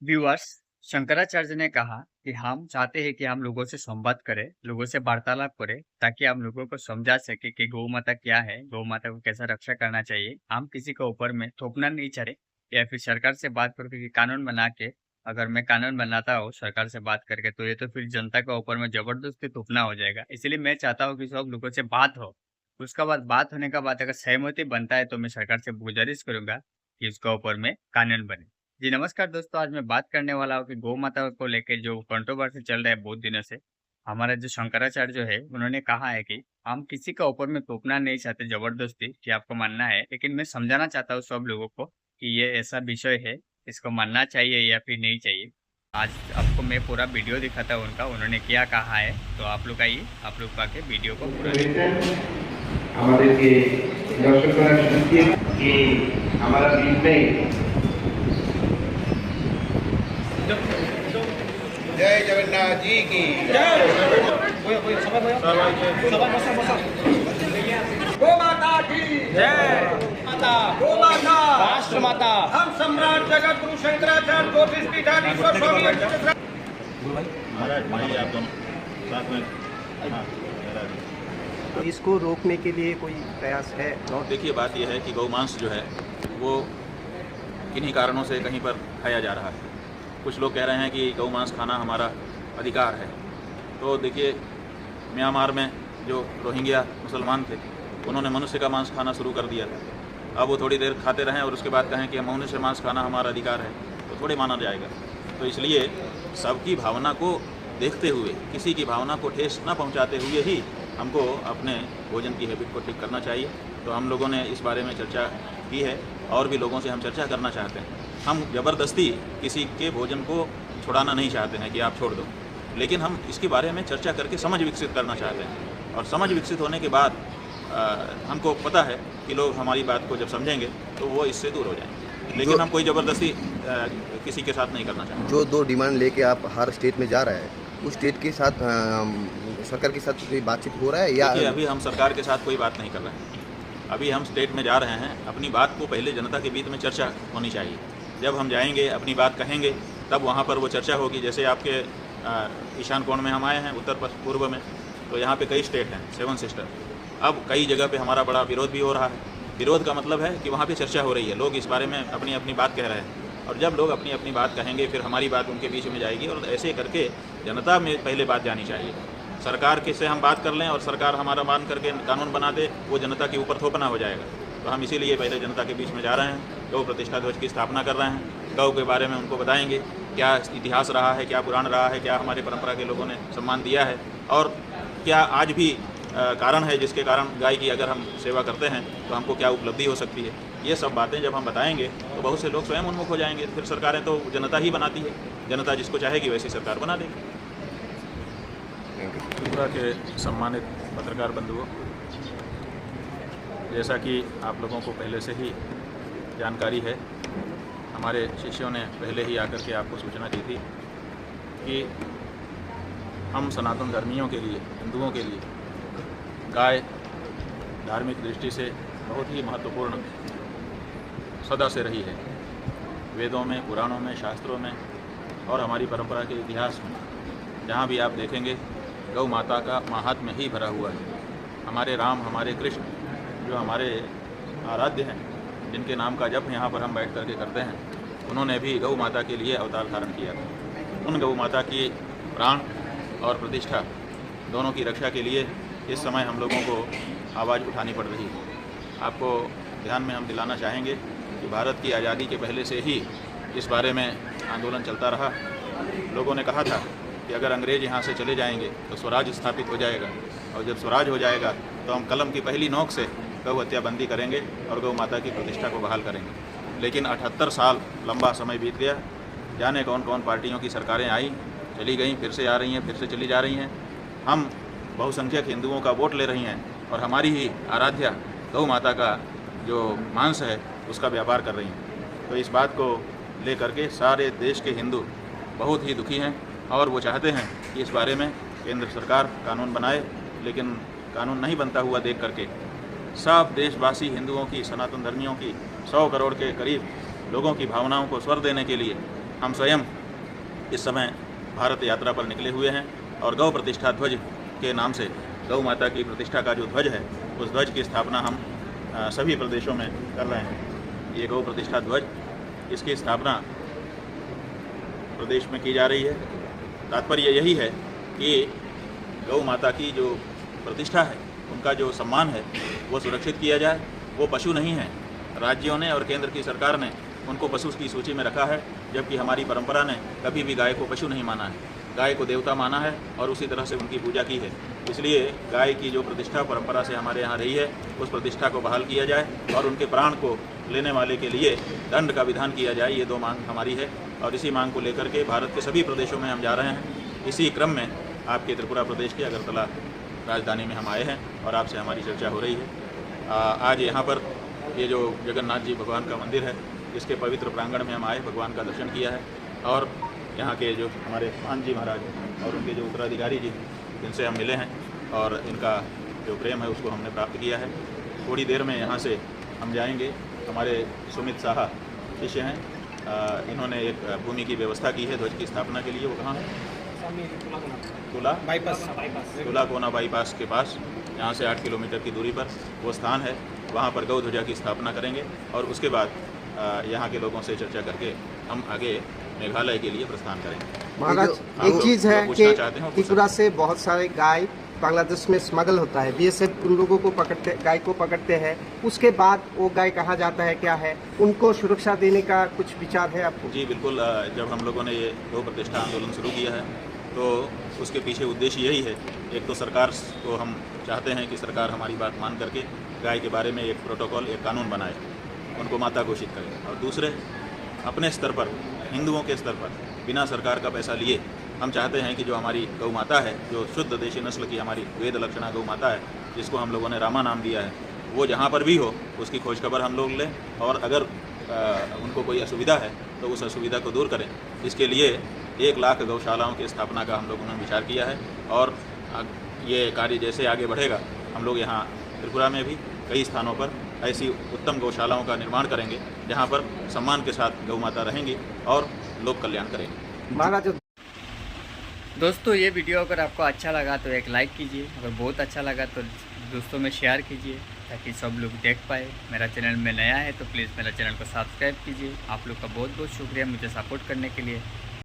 Viewers, Shankaracharya ने कहा कि हम चाहते हैं कि हम लोगों से संवाद करें, लोगों से वार्तालाप करें, ताकि हम लोगों को समझा सके कि गौ माता क्या है, गौ माता को कैसा रक्षा करना चाहिए। हम किसी के ऊपर में थोपना नहीं चाह रहे या फिर सरकार से बात करके कि कानून बना के, अगर मैं कानून बनाता हूँ सरकार से बात करके, तो ये तो फिर जनता के ऊपर में जबरदस्ती थोपना हो जाएगा। इसलिए मैं चाहता हूँ कि सब लोगों से बात हो। उसका बाद बात होने का बाद अगर सहमति बनता है तो मैं सरकार से गुजारिश करूंगा कि उसके ऊपर में कानून बने। जी नमस्कार दोस्तों, आज मैं बात करने वाला हूँ कि गौ माता को लेकर जो कंट्रोवर्सी चल रहा है बहुत दिनों से। हमारा जो शंकराचार्य जो है उन्होंने कहा है कि हम किसी का ऊपर में थोपना नहीं चाहते जबरदस्ती कि आपको मानना है, लेकिन मैं समझाना चाहता हूँ सब लोगों को कि ये ऐसा विषय है, इसको मानना चाहिए या फिर नहीं चाहिए। आज आपको मैं पूरा वीडियो दिखाता हूँ उनका, उन्होंने क्या कहा है। तो आप लोग आइए, आप लोग आके वीडियो को पूरा আমাদেরকে দর্শন করার সুযোগ দিয়ে कि हमारा बीच में जय जगन्नाथ जी की गो माता की जय माता गो माता राष्ट्र माता हम सम्राट जगत गुरु शंकराचार्य ज्योतिष पीठाधीश्वर स्वामी महाराज भाई आप दोनों साथ में तो इसको रोकने के लिए कोई प्रयास है? देखिए, बात यह है कि गौमांस जो है वो किन्हीं कारणों से कहीं पर खाया जा रहा है। कुछ लोग कह रहे हैं कि गौमांस खाना हमारा अधिकार है। तो देखिए, म्यांमार में जो रोहिंग्या मुसलमान थे उन्होंने मनुष्य का मांस खाना शुरू कर दिया था। अब वो थोड़ी देर खाते रहें और उसके बाद कहें कि मनुष्य मांस खाना हमारा अधिकार है, तो थोड़े माना जाएगा। तो इसलिए सबकी भावना को देखते हुए, किसी की भावना को ठेस न पहुंचाते हुए ही हमको अपने भोजन की हैबिट को ठीक करना चाहिए। तो हम लोगों ने इस बारे में चर्चा की है और भी लोगों से हम चर्चा करना चाहते हैं। हम ज़बरदस्ती किसी के भोजन को छुड़ाना नहीं चाहते हैं कि आप छोड़ दो, लेकिन हम इसके बारे में चर्चा करके समझ विकसित करना चाहते हैं। और समझ विकसित होने के बाद हमको पता है कि लोग हमारी बात को जब समझेंगे तो वो इससे दूर हो जाएंगे, लेकिन हम कोई ज़बरदस्ती किसी के साथ नहीं करना चाहते। जो दो डिमांड लेके आप हर स्टेट में जा रहे हैं, उस स्टेट के साथ सरकार के साथ कोई बातचीत हो रहा है या? अभी हम सरकार के साथ कोई बात नहीं कर रहे हैं। अभी हम स्टेट में जा रहे हैं, अपनी बात को पहले जनता के बीच में चर्चा होनी चाहिए। जब हम जाएंगे, अपनी बात कहेंगे, तब वहाँ पर वो चर्चा होगी। जैसे आपके ईशान कोण में हम आए हैं, उत्तर पूर्व में, तो यहाँ पे कई स्टेट हैं, 7 सिस्टर। अब कई जगह पे हमारा बड़ा विरोध भी हो रहा है। विरोध का मतलब है कि वहाँ पे चर्चा हो रही है, लोग इस बारे में अपनी अपनी बात कह रहे हैं। और जब लोग अपनी अपनी बात कहेंगे, फिर हमारी बात उनके बीच में जाएगी और ऐसे करके जनता में पहले बात जानी चाहिए। सरकार के से हम बात कर लें और सरकार हमारा मान करके कानून बना दे, वो जनता के ऊपर थोपना हो जाएगा। तो हम इसीलिए पहले जनता के बीच में जा रहे हैं, गौ प्रतिष्ठा ध्वज की स्थापना कर रहे हैं। गौ के बारे में उनको बताएंगे क्या इतिहास रहा है, क्या पुराण रहा है, क्या हमारे परंपरा के लोगों ने सम्मान दिया है और क्या आज भी कारण है जिसके कारण गाय की अगर हम सेवा करते हैं तो हमको क्या उपलब्धि हो सकती है। ये सब बातें जब हम बताएंगे तो बहुत से लोग स्वयं उन्मुख हो जाएंगे। फिर सरकारें तो जनता ही बनाती है, जनता जिसको चाहेगी वैसी सरकार बना देगी। त्रिपुरा के सम्मानित पत्रकार बंधुओं, जैसा कि आप लोगों को पहले से ही जानकारी है, हमारे शिष्यों ने पहले ही आकर के आपको सूचना दी थी कि हम सनातन धर्मियों के लिए, हिंदुओं के लिए गाय धार्मिक दृष्टि से बहुत ही महत्वपूर्ण सदा से रही है। वेदों में, पुराणों में, शास्त्रों में और हमारी परंपरा के इतिहास में जहाँ भी आप देखेंगे गौ माता का महात्म्य ही भरा हुआ है। हमारे राम, हमारे कृष्ण जो हमारे आराध्य हैं, जिनके नाम का जप यहाँ पर हम बैठ करके करते हैं, उन्होंने भी गौ माता के लिए अवतार धारण किया था। उन गौ माता की प्राण और प्रतिष्ठा दोनों की रक्षा के लिए इस समय हम लोगों को आवाज़ उठानी पड़ रही है। आपको ध्यान में हम दिलाना चाहेंगे कि भारत की आज़ादी के पहले से ही इस बारे में आंदोलन चलता रहा। लोगों ने कहा था कि अगर अंग्रेज़ यहाँ से चले जाएंगे तो स्वराज स्थापित हो जाएगा, और जब स्वराज हो जाएगा तो हम कलम की पहली नोक से गौ हत्या बंदी करेंगे और गौ माता की प्रतिष्ठा को बहाल करेंगे। लेकिन 78 साल लंबा समय बीत गया। जाने कौन कौन पार्टियों की सरकारें आई, चली गई, फिर से आ रही हैं, फिर से चली जा रही हैं। हम बहुसंख्यक हिंदुओं का वोट ले रही हैं और हमारी ही आराध्या गौ माता का जो मांस है उसका व्यापार कर रही हैं। तो इस बात को ले करके सारे देश के हिंदू बहुत ही दुखी हैं और वो चाहते हैं कि इस बारे में केंद्र सरकार कानून बनाए। लेकिन कानून नहीं बनता हुआ देख करके सब देशवासी हिंदुओं की, सनातन धर्मियों की, 100 करोड़ के करीब लोगों की भावनाओं को स्वर देने के लिए हम स्वयं इस समय भारत यात्रा पर निकले हुए हैं और गौ प्रतिष्ठा ध्वज के नाम से गौ माता की प्रतिष्ठा का जो ध्वज है उस ध्वज की स्थापना हम सभी प्रदेशों में कर रहे हैं। ये गौ प्रतिष्ठा ध्वज, इसकी स्थापना प्रदेश में की जा रही है। तात्पर्य यही है कि गौ माता की जो प्रतिष्ठा है, उनका जो सम्मान है वो सुरक्षित किया जाए। वो पशु नहीं है। राज्यों ने और केंद्र की सरकार ने उनको पशु की सूची में रखा है, जबकि हमारी परंपरा ने कभी भी गाय को पशु नहीं माना है। गाय को देवता माना है और उसी तरह से उनकी पूजा की है। इसलिए गाय की जो प्रतिष्ठा परंपरा से हमारे यहाँ रही है, उस प्रतिष्ठा को बहाल किया जाए और उनके प्राण को लेने वाले के लिए दंड का विधान किया जाए। ये 2 मांग हमारी है और इसी मांग को लेकर के भारत के सभी प्रदेशों में हम जा रहे हैं। इसी क्रम में आपके त्रिपुरा प्रदेश के अगरतला राजधानी में हम आए हैं और आपसे हमारी चर्चा हो रही है। आज यहाँ पर ये जो जगन्नाथ जी भगवान का मंदिर है, इसके पवित्र प्रांगण में हम आए, भगवान का दर्शन किया है और यहाँ के जो हमारे मान जी महाराज और उनके जो उत्तराधिकारी जी, जिनसे हम मिले हैं और इनका जो प्रेम है उसको हमने प्राप्त किया है। थोड़ी देर में यहाँ से हम जाएंगे। हमारे सुमित साहा शिष्य हैं, इन्होंने एक भूमि की व्यवस्था की है ध्वज की स्थापना के लिए। वो कहाँ है? तुला कोना बाईपास के पास, यहाँ से 8 किलोमीटर की दूरी पर वो स्थान है। वहाँ पर गौ ध्वजा की स्थापना करेंगे और उसके बाद यहाँ के लोगों से चर्चा करके हम आगे मेघालय के लिए प्रस्थान करेंगे। महाराज, एक चीज़ है कि त्रिपुरा से बहुत सारे गाय बांग्लादेश में स्मगल होता है। बीएसएफ उन लोगों को पकड़ते, गाय को पकड़ते हैं, उसके बाद वो गाय कहाँ जाता है, क्या है, उनको सुरक्षा देने का कुछ विचार है आपको? जी बिल्कुल। जब हम लोगों ने ये गौ प्रतिष्ठा आंदोलन शुरू किया है तो उसके पीछे उद्देश्य यही है। एक तो सरकार को हम चाहते हैं कि सरकार हमारी बात मान करके गाय के बारे में एक प्रोटोकॉल, एक कानून बनाए, उनको माता घोषित करे। और दूसरे, अपने स्तर पर, हिंदुओं के स्तर पर बिना सरकार का पैसा लिए हम चाहते हैं कि जो हमारी गौ माता है, जो शुद्ध देशी नस्ल की हमारी वेद लक्षणा गौ माता है, जिसको हम लोगों ने रामा नाम दिया है, वो जहाँ पर भी हो उसकी खोज खबर हम लोग लें और अगर उनको कोई असुविधा है तो उस असुविधा को दूर करें। इसके लिए 1 लाख गौशालाओं की स्थापना का हम लोगों ने विचार किया है और ये कार्य जैसे आगे बढ़ेगा, हम लोग यहाँ त्रिपुरा में भी कई स्थानों पर ऐसी उत्तम गौशालाओं का निर्माण करेंगे जहाँ पर सम्मान के साथ गौ माता रहेंगी और लोक कल्याण करेंगे। महाराज, दोस्तों, ये वीडियो अगर आपको अच्छा लगा तो एक लाइक कीजिए, अगर बहुत अच्छा लगा तो दोस्तों में शेयर कीजिए ताकि सब लोग देख पाए। मेरा चैनल में नया है तो प्लीज़ मेरा चैनल को सब्सक्राइब कीजिए। आप लोग का बहुत बहुत शुक्रिया मुझे सपोर्ट करने के लिए।